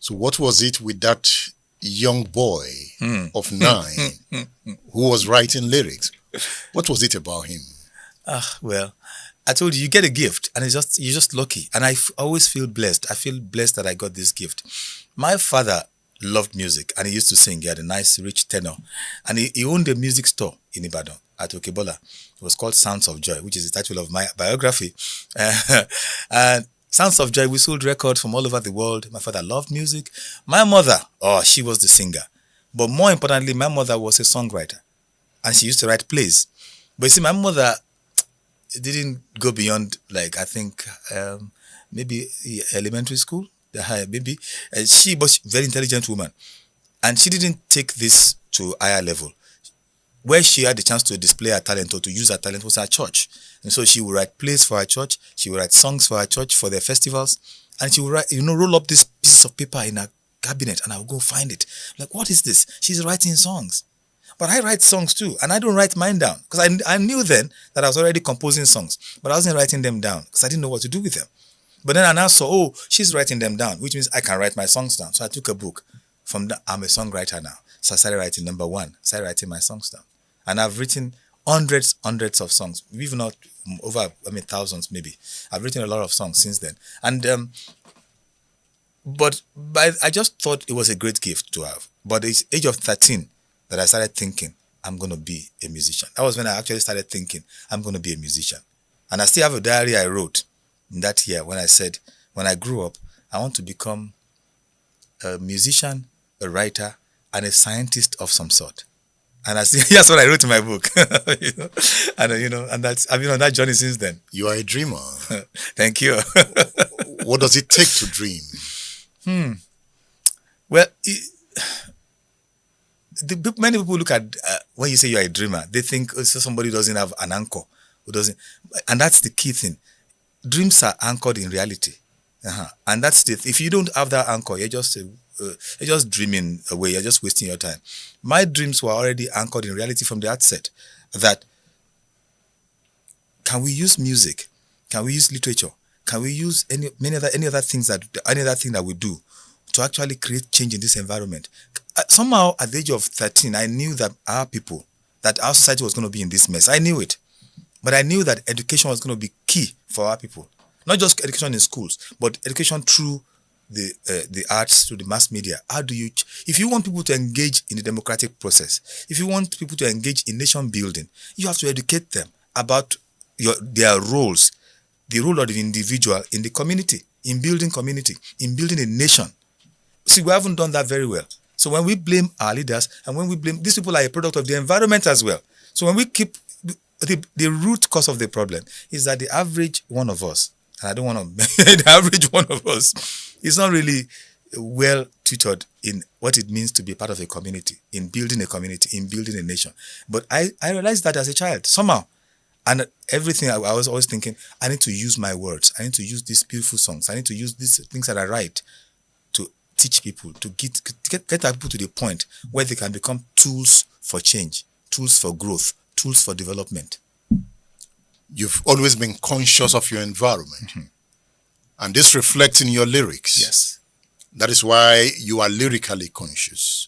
So what was it with that young boy of 9 who was writing lyrics? What was it about him? Well, I told you, you get a gift, and you're just lucky. And I always feel blessed. I feel blessed that I got this gift. My father loved music, and he used to sing. He had a nice, rich tenor, and he owned a music store in Ibadan at Okebola. It was called Sounds of Joy, which is the title of my biography. And Sounds of Joy, we sold records from all over the world. My father loved music. My mother, she was the singer. But more importantly, my mother was a songwriter, and she used to write plays. But you see, my mother didn't go beyond, like, I think maybe elementary school, maybe. She was a very intelligent woman, and she didn't take this to a higher level. Where she had the chance to display her talent or to use her talent was her church. And so she would write plays for her church, she would write songs for her church for their festivals, and she would write, roll up these pieces of paper in her cabinet, and I would go find it. Like, what is this? She's writing songs. But I write songs too, and I don't write mine down, because I knew then that I was already composing songs, but I wasn't writing them down because I didn't know what to do with them. But then I now saw, she's writing them down, which means I can write my songs down. So I took a book. From that, I'm a songwriter now. So I started writing number 1, started writing my songs down. And I've written hundreds of songs, even not over, thousands maybe. I've written a lot of songs since then. And but I just thought it was a great gift to have. But at the age of 13, that I started thinking, I'm going to be a musician. That was when I actually started thinking, I'm going to be a musician. And I still have a diary I wrote in that year when I said, when I grew up, I want to become a musician, a writer, and a scientist of some sort. And that's what I wrote in my book. And that's, I've been on that journey since then. You are a dreamer. Thank you. What does it take to dream? Well, many people look at, when you say you're a dreamer, they think somebody doesn't have an anchor, who doesn't, and that's the key thing. Dreams are anchored in reality, and that's if you don't have that anchor, you're just dreaming away. You're just wasting your time. My dreams were already anchored in reality from the outset. That can we use music? Can we use literature? Can we use any other thing that we do to actually create change in this environment? Somehow, at the age of 13, I knew that our society was going to be in this mess. I knew it. But I knew that education was going to be key for our people. Not just education in schools, but education through the arts, through the mass media. If you want people to engage in the democratic process, if you want people to engage in nation building, you have to educate them about their roles, the role of the individual in the community, in building a nation. See, we haven't done that very well. So when we blame our leaders, and when we blame, these people are a product of the environment as well. So when we keep, the root cause of the problem is that the average one of us, and I don't want to, the average one of us is not really well tutored in what it means to be part of a community, in building a nation. But I realized that as a child, somehow. And everything, I was always thinking, I need to use my words. I need to use these beautiful songs. I need to use these things that I write to teach people, to get people to the point where they can become tools for change, tools for growth, tools for development. You've always been conscious of your environment. And this reflects in your lyrics. Yes. That is why you are lyrically conscious.